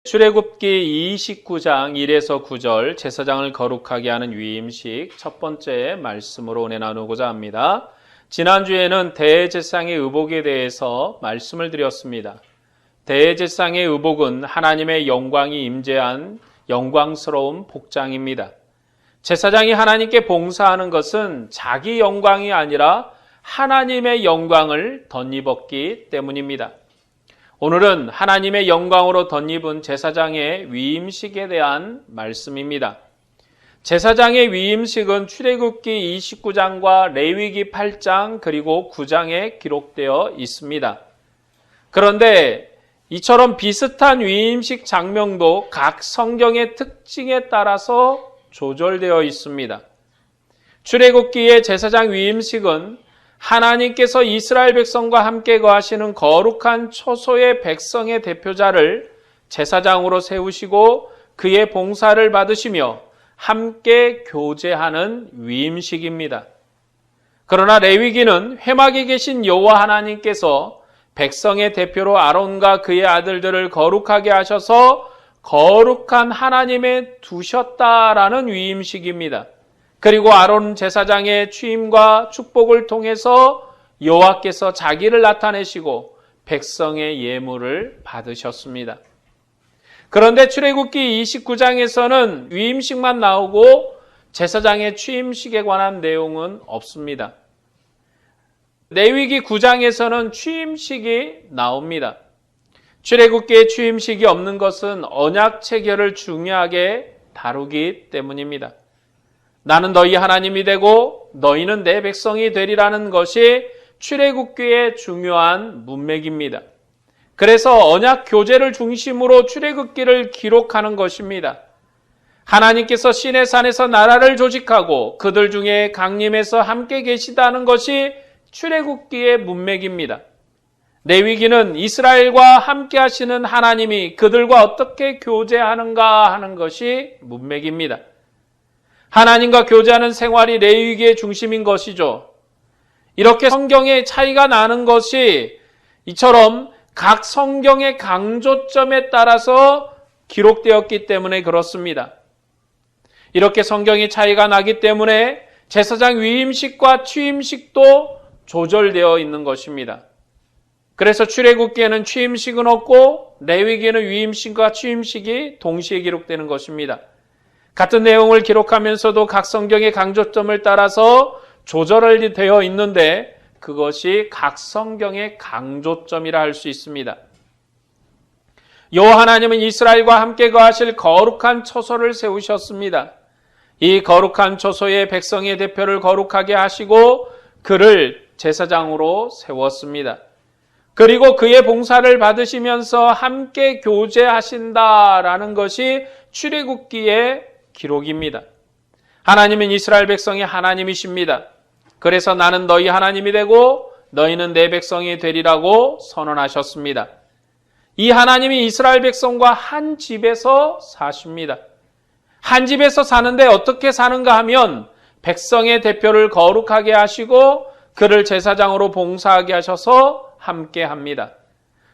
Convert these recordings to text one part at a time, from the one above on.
출애굽기 29장 1에서 9절 제사장을 거룩하게 하는 위임식 첫 번째 말씀으로 은혜 나누고자 합니다. 지난주에는 대제사장의 의복에 대해서 말씀을 드렸습니다. 대제사장의 의복은 하나님의 영광이 임재한 영광스러운 복장입니다. 제사장이 하나님께 봉사하는 것은 자기 영광이 아니라 하나님의 영광을 덧입었기 때문입니다. 오늘은 하나님의 영광으로 덧입은 제사장의 위임식에 대한 말씀입니다. 제사장의 위임식은 출애굽기 29장과 레위기 8장 그리고 9장에 기록되어 있습니다. 그런데 이처럼 비슷한 위임식 장면도 각 성경의 특징에 따라서 조절되어 있습니다. 출애굽기의 제사장 위임식은 하나님께서 이스라엘 백성과 함께 거하시는 거룩한 초소의 백성의 대표자를 제사장으로 세우시고 그의 봉사를 받으시며 함께 교제하는 위임식입니다. 그러나 레위기는 회막에 계신 여호와 하나님께서 백성의 대표로 아론과 그의 아들들을 거룩하게 하셔서 거룩한 하나님에 두셨다라는 위임식입니다. 그리고 아론 제사장의 취임과 축복을 통해서 여호와께서 자기를 나타내시고 백성의 예물을 받으셨습니다. 그런데 출애굽기 29장에서는 위임식만 나오고 제사장의 취임식에 관한 내용은 없습니다. 레위기 9장에서는 취임식이 나옵니다. 출애굽기의 취임식이 없는 것은 언약 체결을 중요하게 다루기 때문입니다. 나는 너희 하나님이 되고 너희는 내 백성이 되리라는 것이 출애굽기의 중요한 문맥입니다. 그래서 언약 교제를 중심으로 출애굽기를 기록하는 것입니다. 하나님께서 시내산에서 나라를 조직하고 그들 중에 강림해서 함께 계시다는 것이 출애굽기의 문맥입니다. 레위기는 이스라엘과 함께 하시는 하나님이 그들과 어떻게 교제하는가 하는 것이 문맥입니다. 하나님과 교제하는 생활이 레위기의 중심인 것이죠. 이렇게 성경의 차이가 나는 것이 이처럼 각 성경의 강조점에 따라서 기록되었기 때문에 그렇습니다. 이렇게 성경의 차이가 나기 때문에 제사장 위임식과 취임식도 조절되어 있는 것입니다. 그래서 출애굽기에는 취임식은 없고 레위기에는 위임식과 취임식이 동시에 기록되는 것입니다. 같은 내용을 기록하면서도 각 성경의 강조점을 따라서 조절이 되어 있는데 그것이 각 성경의 강조점이라 할 수 있습니다. 여호와 하나님은 이스라엘과 함께 거하실 거룩한 초소를 세우셨습니다. 이 거룩한 초소의 백성의 대표를 거룩하게 하시고 그를 제사장으로 세웠습니다. 그리고 그의 봉사를 받으시면서 함께 교제하신다라는 것이 출애굽기의 기록입니다. 하나님은 이스라엘 백성의 하나님이십니다. 그래서 나는 너희 하나님이 되고 너희는 내 백성이 되리라고 선언하셨습니다. 이 하나님이 이스라엘 백성과 한 집에서 사십니다. 한 집에서 사는데 어떻게 사는가 하면 백성의 대표를 거룩하게 하시고 그를 제사장으로 봉사하게 하셔서 함께 합니다.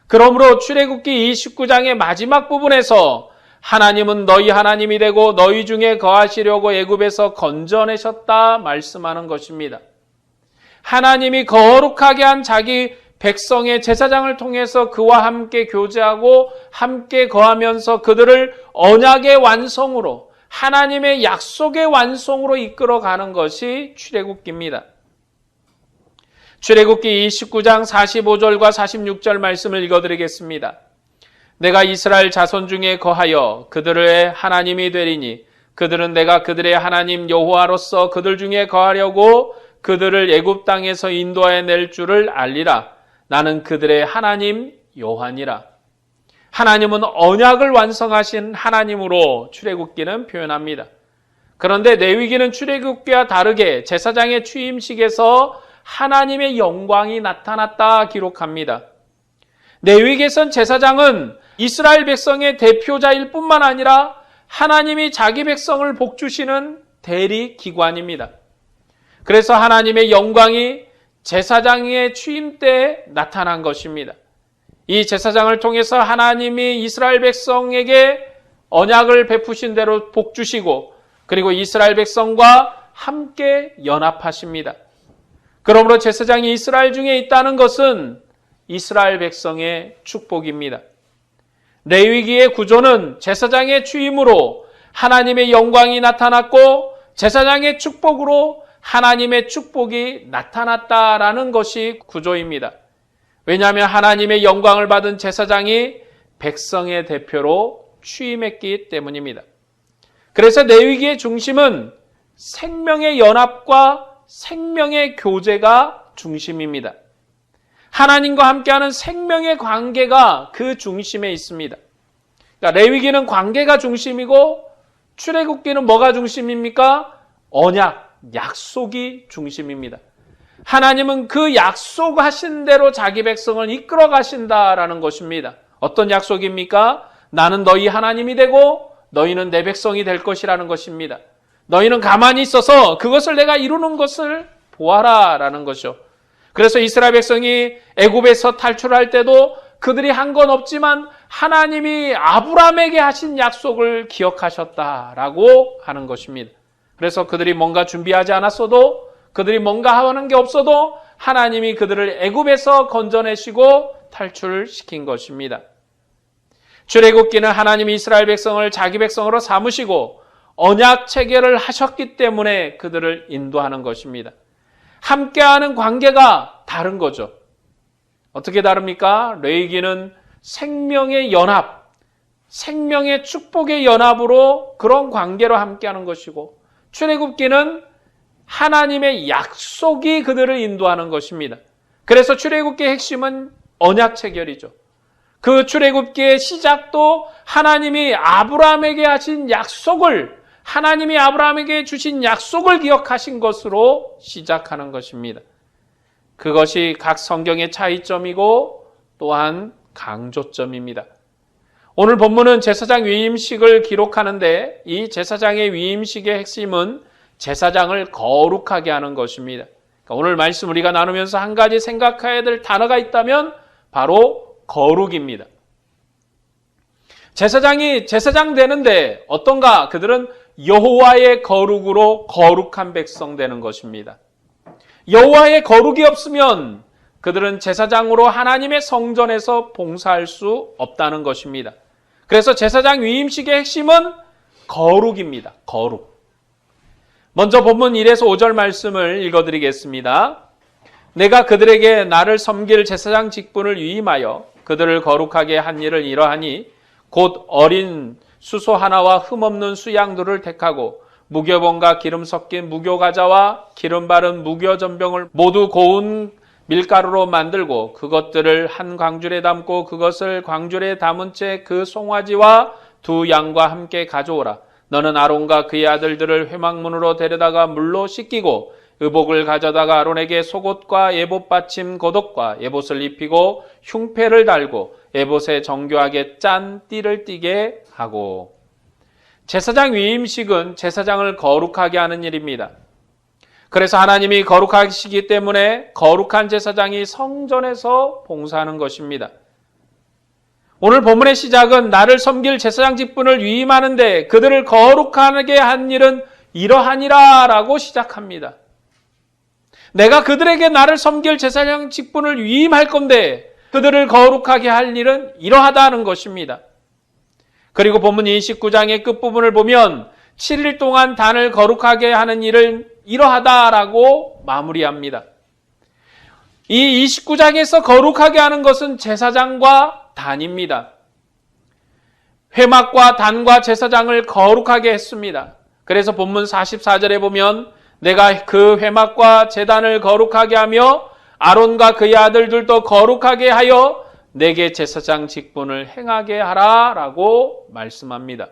그러므로 출애굽기 29장의 마지막 부분에서 하나님은 너희 하나님이 되고 너희 중에 거하시려고 애굽에서 건져내셨다 말씀하는 것입니다. 하나님이 거룩하게 한 자기 백성의 제사장을 통해서 그와 함께 교제하고 함께 거하면서 그들을 언약의 완성으로 하나님의 약속의 완성으로 이끌어가는 것이 출애굽기입니다. 출애굽기 29장 45절과 46절 말씀을 읽어드리겠습니다. 내가 이스라엘 자손 중에 거하여 그들의 하나님이 되리니 그들은 내가 그들의 하나님 여호와로서 그들 중에 거하려고 그들을 애굽 땅에서 인도하여 낼 줄을 알리라. 나는 그들의 하나님 여호와니라. 하나님은 언약을 완성하신 하나님으로 출애굽기는 표현합니다. 그런데 레위기는 출애굽기와 다르게 제사장의 취임식에서 하나님의 영광이 나타났다 기록합니다. 레위기에선 제사장은 이스라엘 백성의 대표자일 뿐만 아니라 하나님이 자기 백성을 복주시는 대리기관입니다. 그래서 하나님의 영광이 제사장의 취임 때에 나타난 것입니다. 이 제사장을 통해서 하나님이 이스라엘 백성에게 언약을 베푸신 대로 복 주시고 그리고 이스라엘 백성과 함께 연합하십니다. 그러므로 제사장이 이스라엘 중에 있다는 것은 이스라엘 백성의 축복입니다. 레위기의 구조는 제사장의 취임으로 하나님의 영광이 나타났고 제사장의 축복으로 하나님의 축복이 나타났다라는 것이 구조입니다. 왜냐하면 하나님의 영광을 받은 제사장이 백성의 대표로 취임했기 때문입니다. 그래서 레위기의 중심은 생명의 연합과 생명의 교제가 중심입니다. 하나님과 함께하는 생명의 관계가 그 중심에 있습니다. 그러니까 레위기는 관계가 중심이고 출애굽기는 뭐가 중심입니까? 언약, 약속이 중심입니다. 하나님은 그 약속하신 대로 자기 백성을 이끌어 가신다라는 것입니다. 어떤 약속입니까? 나는 너희 하나님이 되고 너희는 내 백성이 될 것이라는 것입니다. 너희는 가만히 있어서 그것을 내가 이루는 것을 보아라라는 것이죠. 그래서 이스라엘 백성이 애굽에서 탈출할 때도 그들이 한 건 없지만 하나님이 아브라함에게 하신 약속을 기억하셨다라고 하는 것입니다. 그래서 그들이 뭔가 준비하지 않았어도 그들이 뭔가 하는 게 없어도 하나님이 그들을 애굽에서 건져내시고 탈출시킨 것입니다. 출애굽기는 하나님이 이스라엘 백성을 자기 백성으로 삼으시고 언약 체결을 하셨기 때문에 그들을 인도하는 것입니다. 함께하는 관계가 다른 거죠. 어떻게 다릅니까? 레위기는 생명의 연합, 생명의 축복의 연합으로 그런 관계로 함께하는 것이고 출애굽기는 하나님의 약속이 그들을 인도하는 것입니다. 그래서 출애굽기의 핵심은 언약 체결이죠. 그 출애굽기의 시작도 하나님이 아브라함에게 하신 약속을 하나님이 아브라함에게 주신 약속을 기억하신 것으로 시작하는 것입니다. 그것이 각 성경의 차이점이고 또한 강조점입니다. 오늘 본문은 제사장 위임식을 기록하는데 이 제사장의 위임식의 핵심은 제사장을 거룩하게 하는 것입니다. 그러니까 오늘 말씀 우리가 나누면서 한 가지 생각해야 될 단어가 있다면 바로 거룩입니다. 제사장이 제사장 되는데 어떤가? 그들은 여호와의 거룩으로 거룩한 백성 되는 것입니다. 여호와의 거룩이 없으면 그들은 제사장으로 하나님의 성전에서 봉사할 수 없다는 것입니다. 그래서 제사장 위임식의 핵심은 거룩입니다. 거룩. 먼저 본문 1에서 5절 말씀을 읽어드리겠습니다. 내가 그들에게 나를 섬길 제사장 직분을 위임하여 그들을 거룩하게 한 일을 이러하니 곧 어린 수소 하나와 흠없는 수양들을 택하고 무교본과 기름 섞인 무교과자와 기름 바른 무교전병을 모두 고운 밀가루로 만들고 그것들을 한 광줄에 담고 그것을 광줄에 담은 채 그 송아지와 두 양과 함께 가져오라. 너는 아론과 그의 아들들을 회막문으로 데려다가 물로 씻기고 의복을 가져다가 아론에게 속옷과 예봇 받침 겉옷과 예봇을 입히고 흉패를 달고 예봇에 정교하게 짠 띠를 띠게 하고. 제사장 위임식은 제사장을 거룩하게 하는 일입니다. 그래서 하나님이 거룩하시기 때문에 거룩한 제사장이 성전에서 봉사하는 것입니다. 오늘 본문의 시작은 나를 섬길 제사장 직분을 위임하는데 그들을 거룩하게 한 일은 이러하니라 라고 시작합니다. 내가 그들에게 나를 섬길 제사장 직분을 위임할 건데 그들을 거룩하게 할 일은 이러하다는 것입니다. 그리고 본문 29장의 끝부분을 보면 7일 동안 단을 거룩하게 하는 일을 이러하다라고 마무리합니다. 이 29장에서 거룩하게 하는 것은 제사장과 단입니다. 회막과 단과 제사장을 거룩하게 했습니다. 그래서 본문 44절에 보면 내가 그 회막과 제단을 거룩하게 하며 아론과 그의 아들들도 거룩하게 하여 내게 제사장 직분을 행하게 하라라고 말씀합니다.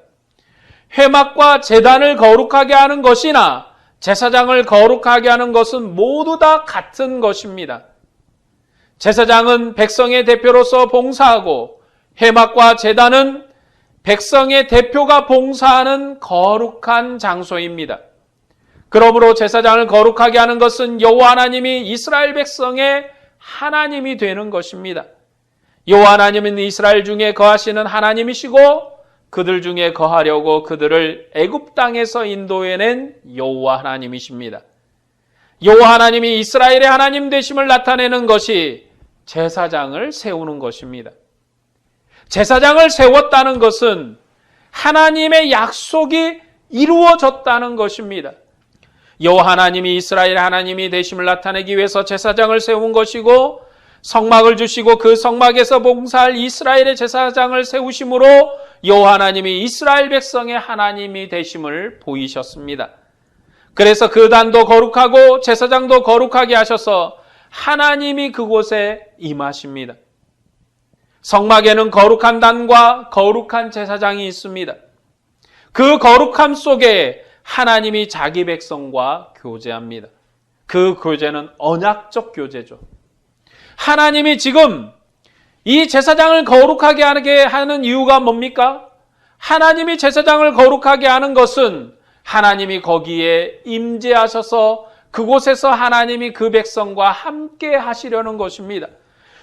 회막과 제단을 거룩하게 하는 것이나 제사장을 거룩하게 하는 것은 모두 다 같은 것입니다. 제사장은 백성의 대표로서 봉사하고 회막과 제단은 백성의 대표가 봉사하는 거룩한 장소입니다. 그러므로 제사장을 거룩하게 하는 것은 여호와 하나님이 이스라엘 백성의 하나님이 되는 것입니다. 여호와 하나님은 이스라엘 중에 거하시는 하나님이시고 그들 중에 거하려고 그들을 애굽 땅에서 인도해낸 여호와 하나님이십니다. 여호와 하나님이 이스라엘의 하나님 되심을 나타내는 것이 제사장을 세우는 것입니다. 제사장을 세웠다는 것은 하나님의 약속이 이루어졌다는 것입니다. 여호와 하나님이 이스라엘 하나님이 되심을 나타내기 위해서 제사장을 세운 것이고 성막을 주시고 그 성막에서 봉사할 이스라엘의 제사장을 세우심으로 여호와 하나님이 이스라엘 백성의 하나님이 되심을 보이셨습니다. 그래서 그 단도 거룩하고 제사장도 거룩하게 하셔서 하나님이 그곳에 임하십니다. 성막에는 거룩한 단과 거룩한 제사장이 있습니다. 그 거룩함 속에 하나님이 자기 백성과 교제합니다. 그 교제는 언약적 교제죠. 하나님이 지금 이 제사장을 거룩하게 하게 하는 이유가 뭡니까? 하나님이 제사장을 거룩하게 하는 것은 하나님이 거기에 임재하셔서 그곳에서 하나님이 그 백성과 함께 하시려는 것입니다.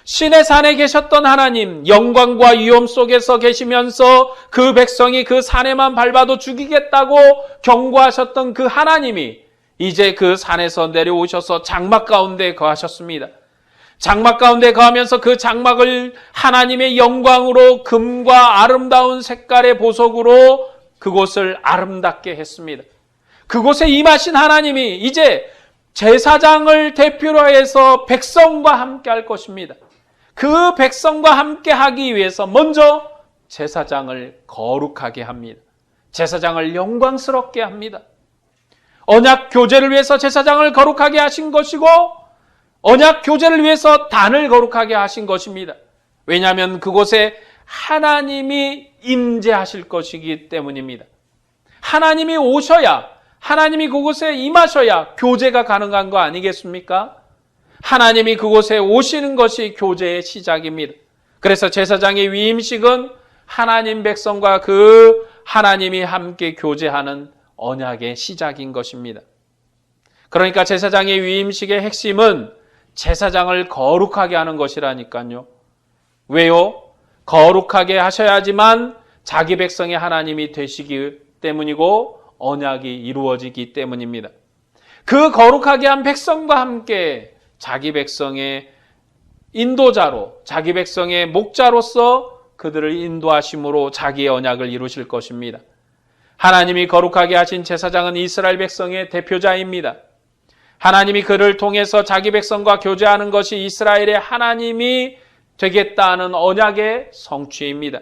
신의 산에 계셨던 하나님, 영광과 위엄 속에서 계시면서 그 백성이 그 산에만 밟아도 죽이겠다고 경고하셨던 그 하나님이 이제 그 산에서 내려오셔서 장막 가운데 거하셨습니다. 장막 가운데 거하면서 그 장막을 하나님의 영광으로 금과 아름다운 색깔의 보석으로 그곳을 아름답게 했습니다. 그곳에 임하신 하나님이 이제 제사장을 대표로 해서 백성과 함께 할 것입니다. 그 백성과 함께 하기 위해서 먼저 제사장을 거룩하게 합니다. 제사장을 영광스럽게 합니다. 언약 교제를 위해서 제사장을 거룩하게 하신 것이고 언약 교제를 위해서 단을 거룩하게 하신 것입니다. 왜냐하면 그곳에 하나님이 임재하실 것이기 때문입니다. 하나님이 오셔야, 하나님이 그곳에 임하셔야 교제가 가능한 거 아니겠습니까? 하나님이 그곳에 오시는 것이 교제의 시작입니다. 그래서 제사장의 위임식은 하나님 백성과 그 하나님이 함께 교제하는 언약의 시작인 것입니다. 그러니까 제사장의 위임식의 핵심은 제사장을 거룩하게 하는 것이라니까요. 왜요? 거룩하게 하셔야지만 자기 백성의 하나님이 되시기 때문이고 언약이 이루어지기 때문입니다. 그 거룩하게 한 백성과 함께 자기 백성의 인도자로, 자기 백성의 목자로서 그들을 인도하심으로 자기의 언약을 이루실 것입니다. 하나님이 거룩하게 하신 제사장은 이스라엘 백성의 대표자입니다. 하나님이 그를 통해서 자기 백성과 교제하는 것이 이스라엘의 하나님이 되겠다는 언약의 성취입니다.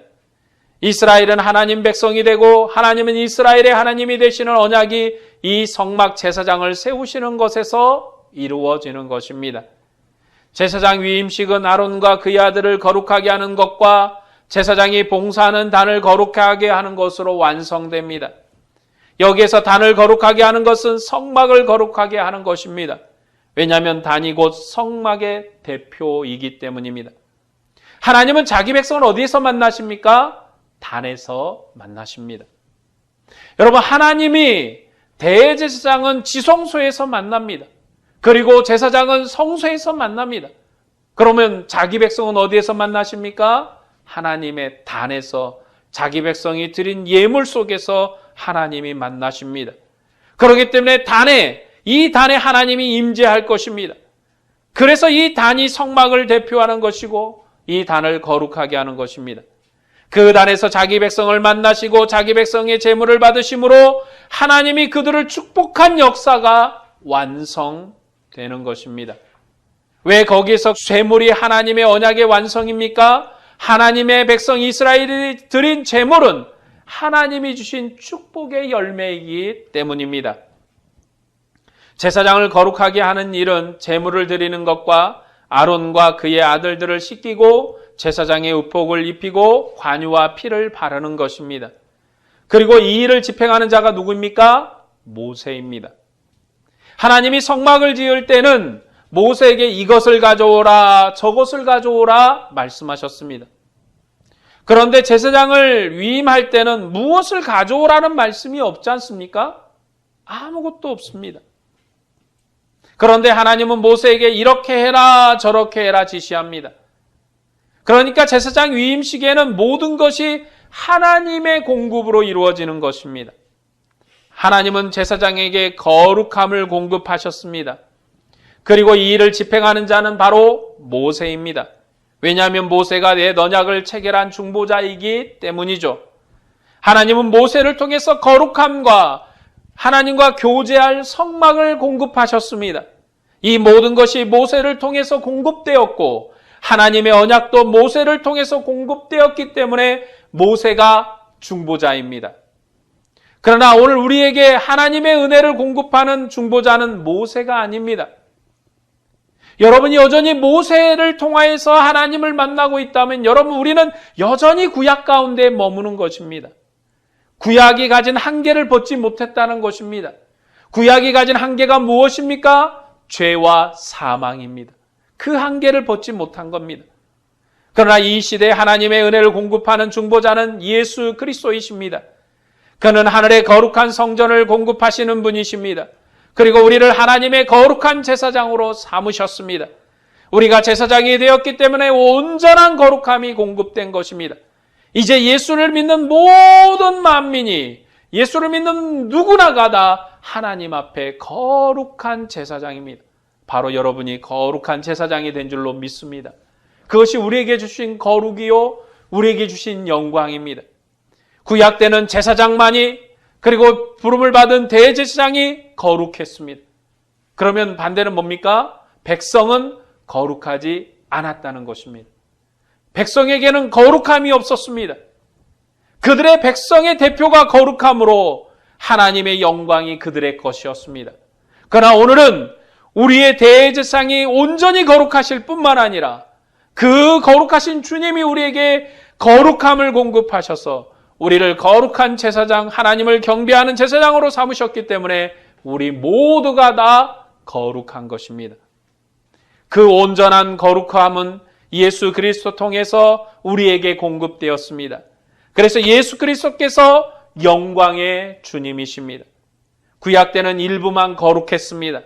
이스라엘은 하나님 백성이 되고 하나님은 이스라엘의 하나님이 되시는 언약이 이 성막 제사장을 세우시는 것에서 이루어지는 것입니다. 제사장 위임식은 아론과 그의 아들을 거룩하게 하는 것과 제사장이 봉사하는 단을 거룩하게 하는 것으로 완성됩니다. 여기에서 단을 거룩하게 하는 것은 성막을 거룩하게 하는 것입니다. 왜냐하면 단이 곧 성막의 대표이기 때문입니다. 하나님은 자기 백성을 어디에서 만나십니까? 단에서 만나십니다. 여러분, 하나님이 대제사장은 지성소에서 만납니다. 그리고 제사장은 성소에서 만납니다. 그러면 자기 백성은 어디에서 만나십니까? 하나님의 단에서 자기 백성이 드린 예물 속에서 하나님이 만나십니다. 그렇기 때문에 이 단에 하나님이 임재할 것입니다. 그래서 이 단이 성막을 대표하는 것이고 이 단을 거룩하게 하는 것입니다. 그 단에서 자기 백성을 만나시고 자기 백성의 제물을 받으심으로 하나님이 그들을 축복한 역사가 완성되는 것입니다. 왜 거기에서 제물이 하나님의 언약의 완성입니까? 하나님의 백성 이스라엘이 드린 제물은 하나님이 주신 축복의 열매이기 때문입니다. 제사장을 거룩하게 하는 일은 제물을 드리는 것과 아론과 그의 아들들을 씻기고 제사장의 의복을 입히고 관유와 피를 바르는 것입니다. 그리고 이 일을 집행하는 자가 누구입니까? 모세입니다. 하나님이 성막을 지을 때는 모세에게 이것을 가져오라, 저것을 가져오라 말씀하셨습니다. 그런데 제사장을 위임할 때는 무엇을 가져오라는 말씀이 없지 않습니까? 아무것도 없습니다. 그런데 하나님은 모세에게 이렇게 해라, 저렇게 해라 지시합니다. 그러니까 제사장 위임 시기에는 모든 것이 하나님의 공급으로 이루어지는 것입니다. 하나님은 제사장에게 거룩함을 공급하셨습니다. 그리고 이 일을 집행하는 자는 바로 모세입니다. 왜냐하면 모세가 옛 언약을 체결한 중보자이기 때문이죠. 하나님은 모세를 통해서 거룩함과 하나님과 교제할 성막을 공급하셨습니다. 이 모든 것이 모세를 통해서 공급되었고 하나님의 언약도 모세를 통해서 공급되었기 때문에 모세가 중보자입니다. 그러나 오늘 우리에게 하나님의 은혜를 공급하는 중보자는 모세가 아닙니다. 여러분이 여전히 모세를 통하여서 하나님을 만나고 있다면 여러분 우리는 여전히 구약 가운데 머무는 것입니다. 구약이 가진 한계를 벗지 못했다는 것입니다. 구약이 가진 한계가 무엇입니까? 죄와 사망입니다. 그 한계를 벗지 못한 겁니다. 그러나 이 시대에 하나님의 은혜를 공급하는 중보자는 예수 그리스도이십니다. 그는 하늘의 거룩한 성전을 공급하시는 분이십니다. 그리고 우리를 하나님의 거룩한 제사장으로 삼으셨습니다. 우리가 제사장이 되었기 때문에 온전한 거룩함이 공급된 것입니다. 이제 예수를 믿는 모든 만민이, 예수를 믿는 누구나가 다 하나님 앞에 거룩한 제사장입니다. 바로 여러분이 거룩한 제사장이 된 줄로 믿습니다. 그것이 우리에게 주신 거룩이요, 우리에게 주신 영광입니다. 구약 때는 제사장만이, 그리고 부름을 받은 대제사장이 거룩했습니다. 그러면 반대는 뭡니까? 백성은 거룩하지 않았다는 것입니다. 백성에게는 거룩함이 없었습니다. 그들의 백성의 대표가 거룩함으로 하나님의 영광이 그들의 것이었습니다. 그러나 오늘은 우리의 대제사장이 온전히 거룩하실 뿐만 아니라 그 거룩하신 주님이 우리에게 거룩함을 공급하셔서 우리를 거룩한 제사장, 하나님을 경배하는 제사장으로 삼으셨기 때문에 우리 모두가 다 거룩한 것입니다. 그 온전한 거룩함은 예수 그리스도 통해서 우리에게 공급되었습니다. 그래서 예수 그리스도께서 영광의 주님이십니다. 구약 때는 일부만 거룩했습니다.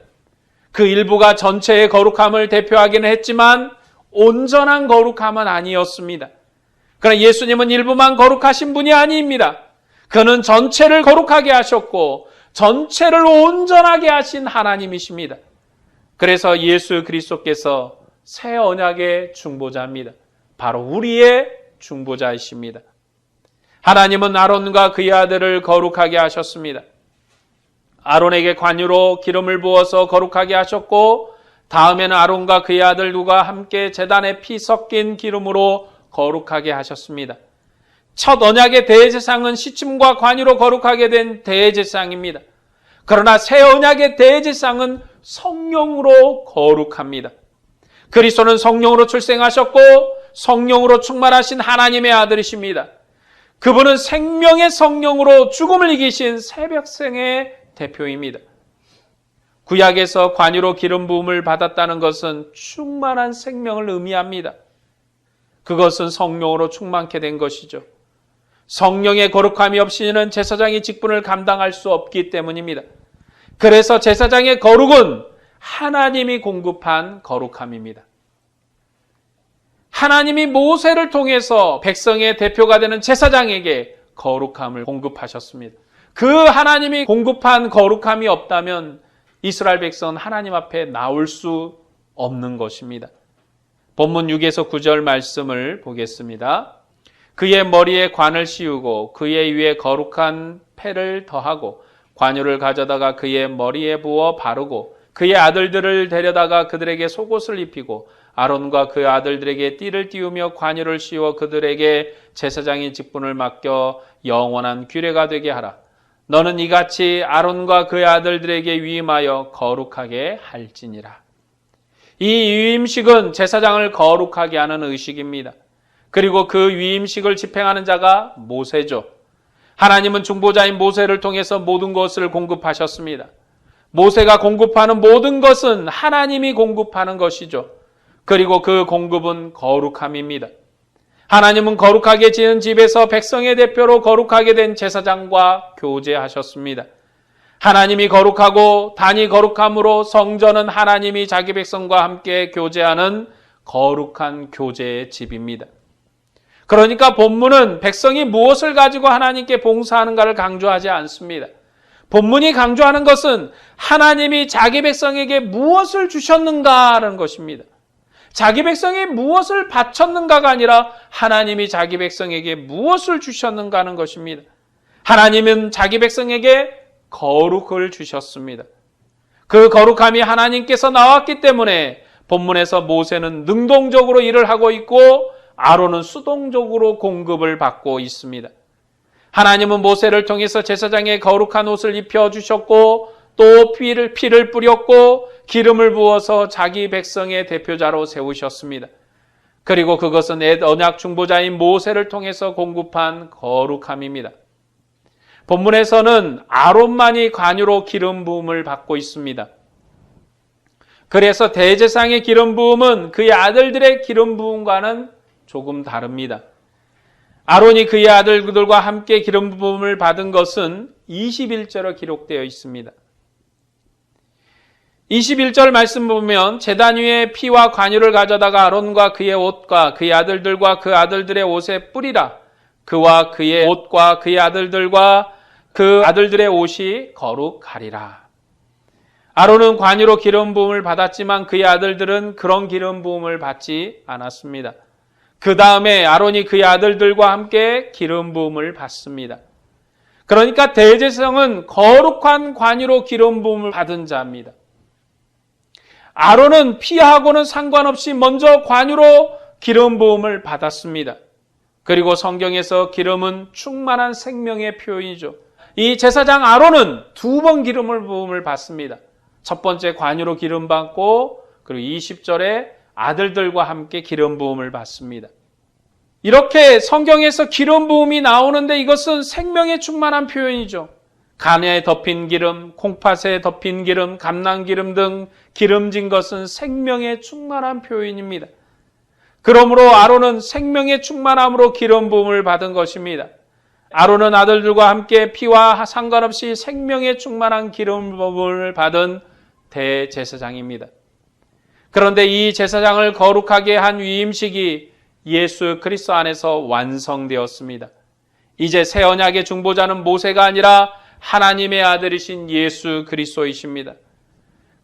그 일부가 전체의 거룩함을 대표하기는 했지만 온전한 거룩함은 아니었습니다. 그러나 예수님은 일부만 거룩하신 분이 아닙니다. 그는 전체를 거룩하게 하셨고 전체를 온전하게 하신 하나님이십니다. 그래서 예수 그리스도께서 새 언약의 중보자입니다. 바로 우리의 중보자이십니다. 하나님은 아론과 그의 아들을 거룩하게 하셨습니다. 아론에게 관유로 기름을 부어서 거룩하게 하셨고 다음에는 아론과 그의 아들 누가 함께 제단에 피 섞인 기름으로 거룩하게 하셨습니다. 첫 언약의 대제사장은 시침과 관유로 거룩하게 된 대제사장입니다. 그러나 새 언약의 대제사장은 성령으로 거룩합니다. 그리스도는 성령으로 출생하셨고 성령으로 충만하신 하나님의 아들이십니다. 그분은 생명의 성령으로 죽음을 이기신 새벽생의 대표입니다. 구약에서 관유로 기름 부음을 받았다는 것은 충만한 생명을 의미합니다. 그것은 성령으로 충만케 된 것이죠. 성령의 거룩함이 없이는 제사장이 직분을 감당할 수 없기 때문입니다. 그래서 제사장의 거룩은 하나님이 공급한 거룩함입니다. 하나님이 모세를 통해서 백성의 대표가 되는 제사장에게 거룩함을 공급하셨습니다. 그 하나님이 공급한 거룩함이 없다면 이스라엘 백성은 하나님 앞에 나올 수 없는 것입니다. 본문 6에서 9절 말씀을 보겠습니다. 그의 머리에 관을 씌우고 그의 위에 거룩한 패를 더하고 관유를 가져다가 그의 머리에 부어 바르고 그의 아들들을 데려다가 그들에게 속옷을 입히고 아론과 그 아들들에게 띠를 띄우며 관유를 씌워 그들에게 제사장의 직분을 맡겨 영원한 규례가 되게 하라. 너는 이같이 아론과 그의 아들들에게 위임하여 거룩하게 할지니라. 이 위임식은 제사장을 거룩하게 하는 의식입니다. 그리고 그 위임식을 집행하는 자가 모세죠. 하나님은 중보자인 모세를 통해서 모든 것을 공급하셨습니다. 모세가 공급하는 모든 것은 하나님이 공급하는 것이죠. 그리고 그 공급은 거룩함입니다. 하나님은 거룩하게 지은 집에서 백성의 대표로 거룩하게 된 제사장과 교제하셨습니다. 하나님이 거룩하고 단이 거룩함으로 성전은 하나님이 자기 백성과 함께 교제하는 거룩한 교제의 집입니다. 그러니까 본문은 백성이 무엇을 가지고 하나님께 봉사하는가를 강조하지 않습니다. 본문이 강조하는 것은 하나님이 자기 백성에게 무엇을 주셨는가라는 것입니다. 자기 백성이 무엇을 바쳤는가가 아니라 하나님이 자기 백성에게 무엇을 주셨는가 하는 것입니다. 하나님은 자기 백성에게 거룩을 주셨습니다. 그 거룩함이 하나님께서 나왔기 때문에 본문에서 모세는 능동적으로 일을 하고 있고 아론은 수동적으로 공급을 받고 있습니다. 하나님은 모세를 통해서 제사장의 거룩한 옷을 입혀주셨고 또 피를 뿌렸고 기름을 부어서 자기 백성의 대표자로 세우셨습니다. 그리고 그것은 언약 중보자인 모세를 통해서 공급한 거룩함입니다. 본문에서는 아론만이 관유로 기름 부음을 받고 있습니다. 그래서 대제사장의 기름 부음은 그의 아들들의 기름 부음과는 조금 다릅니다. 아론이 그의 아들들과 함께 기름 부음을 받은 것은 21절에 기록되어 있습니다. 21절 말씀 보면 제단 위에 피와 관유를 가져다가 아론과 그의 옷과 그의 아들들과 그 아들들의 옷에 뿌리라. 그와 그의 옷과 그의 아들들과 그 아들들의 옷이 거룩하리라. 아론은 관유로 기름 부음을 받았지만 그의 아들들은 그런 기름 부음을 받지 않았습니다. 그 다음에 아론이 그의 아들들과 함께 기름 부음을 받습니다. 그러니까 대제사장은 거룩한 관유로 기름 부음을 받은 자입니다. 아론은 피하고는 상관없이 먼저 관유로 기름 부음을 받았습니다. 그리고 성경에서 기름은 충만한 생명의 표현이죠. 이 제사장 아론은 2번 기름을 부음을 받습니다. 첫 번째 관유로 기름 받고 그리고 20절에 아들들과 함께 기름 부음을 받습니다. 이렇게 성경에서 기름 부음이 나오는데 이것은 생명에 충만한 표현이죠. 간에 덮인 기름, 콩팥에 덮인 기름, 감람기름 등 기름진 것은 생명에 충만한 표현입니다. 그러므로 아론은 생명의 충만함으로 기름 부음을 받은 것입니다. 아론은 아들들과 함께 피와 상관없이 생명에 충만한 기름 부음을 받은 대제사장입니다. 그런데 이 제사장을 거룩하게 한 위임식이 예수 그리스도 안에서 완성되었습니다. 이제 새 언약의 중보자는 모세가 아니라 하나님의 아들이신 예수 그리스도이십니다.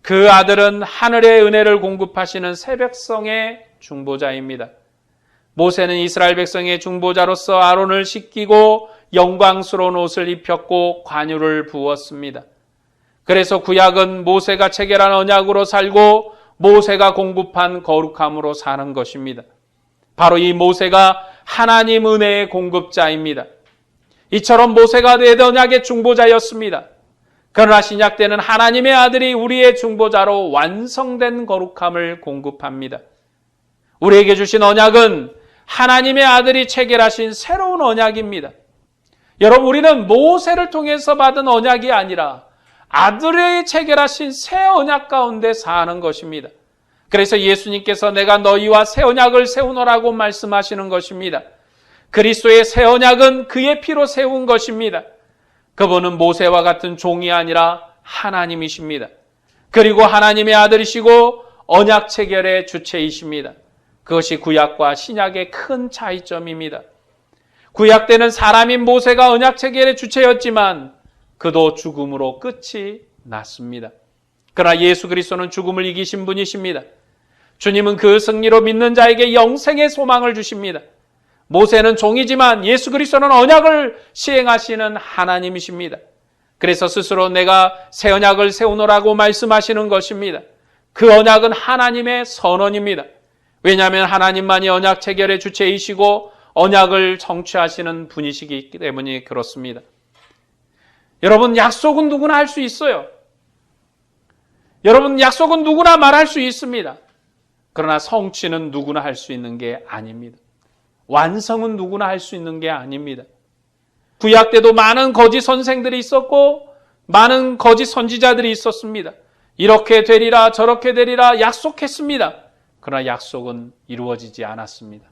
그 아들은 하늘의 은혜를 공급하시는 새 백성의 중보자입니다. 모세는 이스라엘 백성의 중보자로서 아론을 씻기고 영광스러운 옷을 입혔고 관유를 부었습니다. 그래서 구약은 모세가 체결한 언약으로 살고 모세가 공급한 거룩함으로 사는 것입니다. 바로 이 모세가 하나님 은혜의 공급자입니다. 이처럼 모세가 언약의 중보자였습니다. 그러나 신약 때는 하나님의 아들이 우리의 중보자로 완성된 거룩함을 공급합니다. 우리에게 주신 언약은 하나님의 아들이 체결하신 새로운 언약입니다. 여러분, 우리는 모세를 통해서 받은 언약이 아니라 아들이 체결하신 새 언약 가운데 사는 것입니다. 그래서 예수님께서 내가 너희와 새 언약을 세우노라고 말씀하시는 것입니다. 그리스도의 새 언약은 그의 피로 세운 것입니다. 그분은 모세와 같은 종이 아니라 하나님이십니다. 그리고 하나님의 아들이시고 언약 체결의 주체이십니다. 그것이 구약과 신약의 큰 차이점입니다. 구약 때는 사람인 모세가 언약 체결의 주체였지만 그도 죽음으로 끝이 났습니다. 그러나 예수 그리스도는 죽음을 이기신 분이십니다. 주님은 그 승리로 믿는 자에게 영생의 소망을 주십니다. 모세는 종이지만 예수 그리스도는 언약을 시행하시는 하나님이십니다. 그래서 스스로 내가 새 언약을 세우노라고 말씀하시는 것입니다. 그 언약은 하나님의 선언입니다. 왜냐하면 하나님만이 언약 체결의 주체이시고 언약을 성취하시는 분이시기 때문에 그렇습니다. 여러분, 약속은 누구나 할 수 있어요. 여러분, 약속은 누구나 말할 수 있습니다. 그러나 성취는 누구나 할 수 있는 게 아닙니다. 완성은 누구나 할 수 있는 게 아닙니다. 구약 때도 많은 거짓 선생들이 있었고 많은 거짓 선지자들이 있었습니다. 이렇게 되리라 저렇게 되리라 약속했습니다. 그러나 약속은 이루어지지 않았습니다.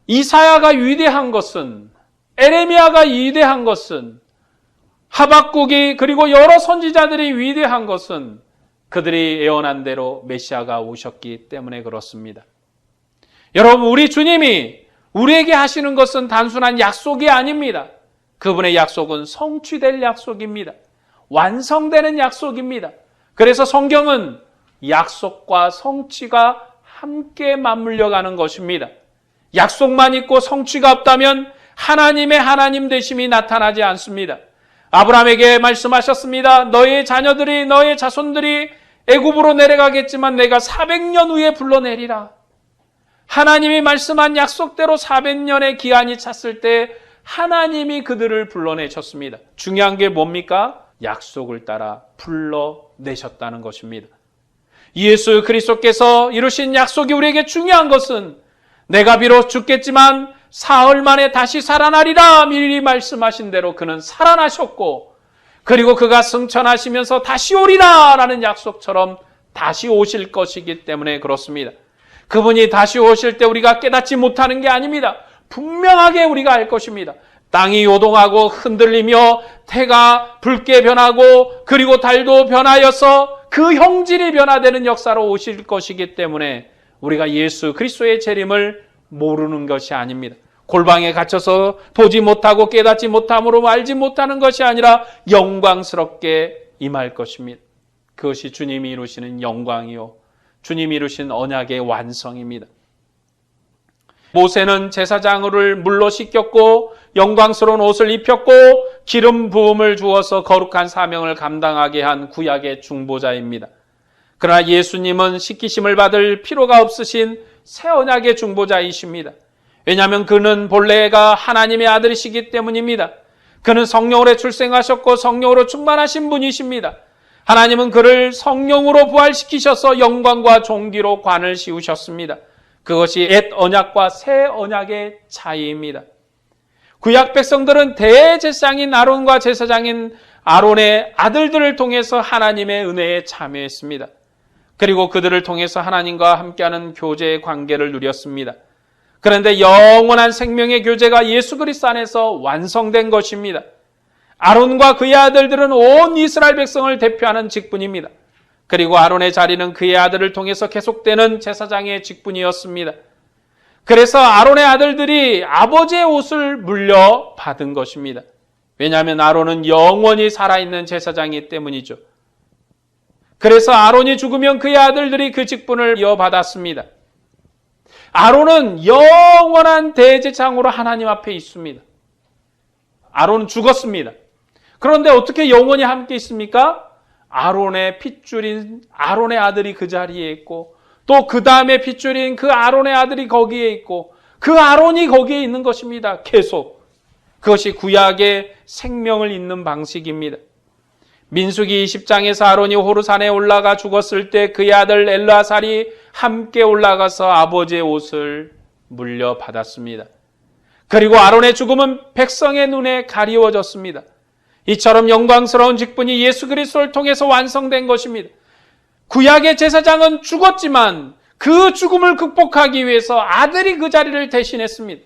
이사야가 위대한 것은, 에레미야가 위대한 것은, 하박국이 그리고 여러 선지자들이 위대한 것은 그들이 예언한 대로 메시아가 오셨기 때문에 그렇습니다. 여러분, 우리 주님이 우리에게 하시는 것은 단순한 약속이 아닙니다. 그분의 약속은 성취될 약속입니다. 완성되는 약속입니다. 그래서 성경은 약속과 성취가 함께 맞물려 가는 것입니다. 약속만 있고 성취가 없다면 하나님의 하나님 되심이 나타나지 않습니다. 아브라함에게 말씀하셨습니다. 너의 자녀들이, 너의 자손들이 애굽으로 내려가겠지만 내가 400년 후에 불러내리라. 하나님이 말씀한 약속대로 400년의 기한이 찼을 때 하나님이 그들을 불러내셨습니다. 중요한 게 뭡니까? 약속을 따라 불러내셨다는 것입니다. 예수 그리스도께서 이루신 약속이 우리에게 중요한 것은 내가 비록 죽겠지만 사흘 만에 다시 살아나리라 미리 말씀하신 대로 그는 살아나셨고, 그리고 그가 승천하시면서 다시 오리라 라는 약속처럼 다시 오실 것이기 때문에 그렇습니다. 그분이 다시 오실 때 우리가 깨닫지 못하는 게 아닙니다. 분명하게 우리가 알 것입니다. 땅이 요동하고 흔들리며 태가 붉게 변하고 그리고 달도 변하여서 그 형질이 변화되는 역사로 오실 것이기 때문에 우리가 예수 그리스도의 재림을 모르는 것이 아닙니다. 골방에 갇혀서 보지 못하고 깨닫지 못함으로 알지 못하는 것이 아니라 영광스럽게 임할 것입니다. 그것이 주님이 이루시는 영광이요, 주님이 이루신 언약의 완성입니다. 모세는 제사장을 물로 씻겼고 영광스러운 옷을 입혔고 기름 부음을 주어서 거룩한 사명을 감당하게 한 구약의 중보자입니다. 그러나 예수님은 씻기심을 받을 필요가 없으신 새 언약의 중보자이십니다. 왜냐하면 그는 본래가 하나님의 아들이시기 때문입니다. 그는 성령으로 출생하셨고 성령으로 충만하신 분이십니다. 하나님은 그를 성령으로 부활시키셔서 영광과 존귀로 관을 씌우셨습니다. 그것이 옛 언약과 새 언약의 차이입니다. 구약 백성들은 대제사장인 아론과 제사장인 아론의 아들들을 통해서 하나님의 은혜에 참여했습니다. 그리고 그들을 통해서 하나님과 함께하는 교제의 관계를 누렸습니다. 그런데 영원한 생명의 교제가 예수 그리스도 안에서 완성된 것입니다. 아론과 그의 아들들은 온 이스라엘 백성을 대표하는 직분입니다. 그리고 아론의 자리는 그의 아들을 통해서 계속되는 제사장의 직분이었습니다. 그래서 아론의 아들들이 아버지의 옷을 물려받은 것입니다. 왜냐하면 아론은 영원히 살아있는 제사장이기 때문이죠. 그래서 아론이 죽으면 그의 아들들이 그 직분을 이어받았습니다. 아론은 영원한 대제사장으로 하나님 앞에 있습니다. 아론은 죽었습니다. 그런데 어떻게 영원히 함께 있습니까? 아론의 핏줄인 아론의 아들이 그 자리에 있고 또 그 다음에 핏줄인 그 아론의 아들이 거기에 있고 그 아론이 거기에 있는 것입니다. 계속. 그것이 구약의 생명을 잇는 방식입니다. 민수기 20장에서 아론이 호르산에 올라가 죽었을 때 그의 아들 엘르아살이 함께 올라가서 아버지의 옷을 물려받았습니다. 그리고 아론의 죽음은 백성의 눈에 가리워졌습니다. 이처럼 영광스러운 직분이 예수 그리스도를 통해서 완성된 것입니다. 구약의 제사장은 죽었지만 그 죽음을 극복하기 위해서 아들이 그 자리를 대신했습니다.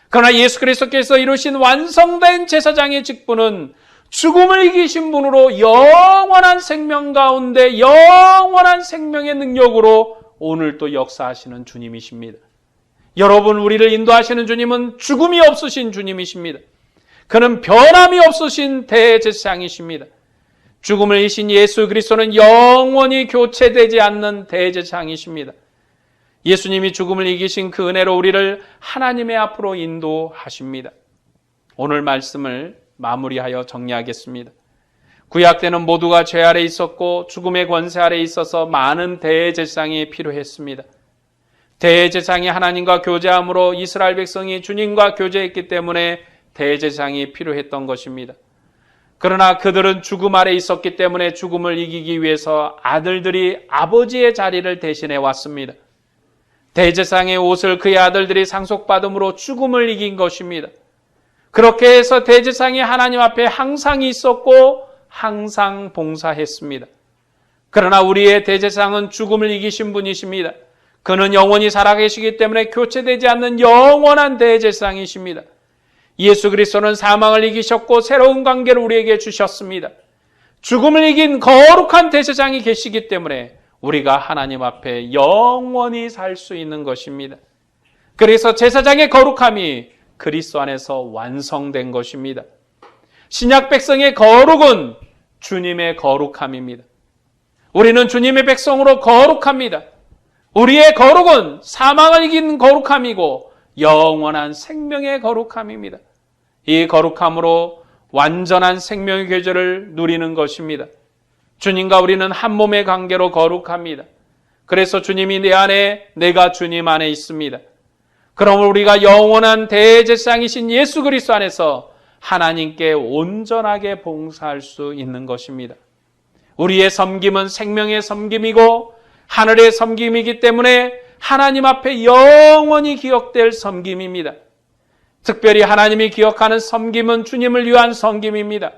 그러나 예수 그리스도께서 이루신 완성된 제사장의 직분은 죽음을 이기신 분으로 영원한 생명 가운데 영원한 생명의 능력으로 오늘도 역사하시는 주님이십니다. 여러분, 우리를 인도하시는 주님은 죽음이 없으신 주님이십니다. 그는 변함이 없으신 대제사장이십니다. 죽음을 이기신 예수 그리스도는 영원히 교체되지 않는 대제사장이십니다. 예수님이 죽음을 이기신 그 은혜로 우리를 하나님의 앞으로 인도하십니다. 오늘 말씀을 마무리하여 정리하겠습니다. 구약 때는 모두가 죄 아래 있었고 죽음의 권세 아래 있어서 많은 대제사장이 필요했습니다. 대제사장이 하나님과 교제함으로 이스라엘 백성이 주님과 교제했기 때문에 대제사장이 필요했던 것입니다. 그러나 그들은 죽음 아래 있었기 때문에 죽음을 이기기 위해서 아들들이 아버지의 자리를 대신해 왔습니다. 대제사장의 옷을 그의 아들들이 상속받음으로 죽음을 이긴 것입니다. 그렇게 해서 대제사장이 하나님 앞에 항상 있었고 항상 봉사했습니다. 그러나 우리의 대제사장은 죽음을 이기신 분이십니다. 그는 영원히 살아계시기 때문에 교체되지 않는 영원한 대제사장이십니다. 예수 그리스도는 사망을 이기셨고 새로운 관계를 우리에게 주셨습니다. 죽음을 이긴 거룩한 대제사장이 계시기 때문에 우리가 하나님 앞에 영원히 살 수 있는 것입니다. 그래서 제사장의 거룩함이 그리스도 안에서 완성된 것입니다. 신약 백성의 거룩은 주님의 거룩함입니다. 우리는 주님의 백성으로 거룩합니다. 우리의 거룩은 사망을 이긴 거룩함이고 영원한 생명의 거룩함입니다. 이 거룩함으로 완전한 생명의 계절을 누리는 것입니다. 주님과 우리는 한 몸의 관계로 거룩합니다. 그래서 주님이 내 안에, 내가 주님 안에 있습니다. 그러므로 우리가 영원한 대제사장이신 예수 그리스도 안에서 하나님께 온전하게 봉사할 수 있는 것입니다. 우리의 섬김은 생명의 섬김이고 하늘의 섬김이기 때문에 하나님 앞에 영원히 기억될 섬김입니다. 특별히 하나님이 기억하는 섬김은 주님을 위한 섬김입니다.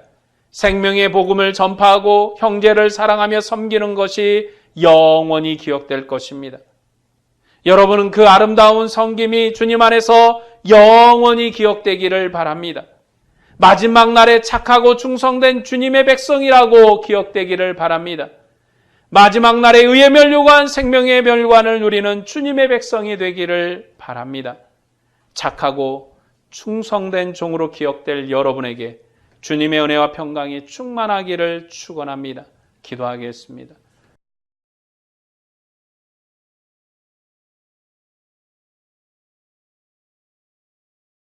생명의 복음을 전파하고 형제를 사랑하며 섬기는 것이 영원히 기억될 것입니다. 여러분은 그 아름다운 섬김이 주님 안에서 영원히 기억되기를 바랍니다. 마지막 날에 착하고 충성된 주님의 백성이라고 기억되기를 바랍니다. 마지막 날에 의의 멸류관, 생명의 멸관을 누리는 주님의 백성이 되기를 바랍니다. 착하고 충성된 종으로 기억될 여러분에게 주님의 은혜와 평강이 충만하기를 축원합니다. 기도하겠습니다.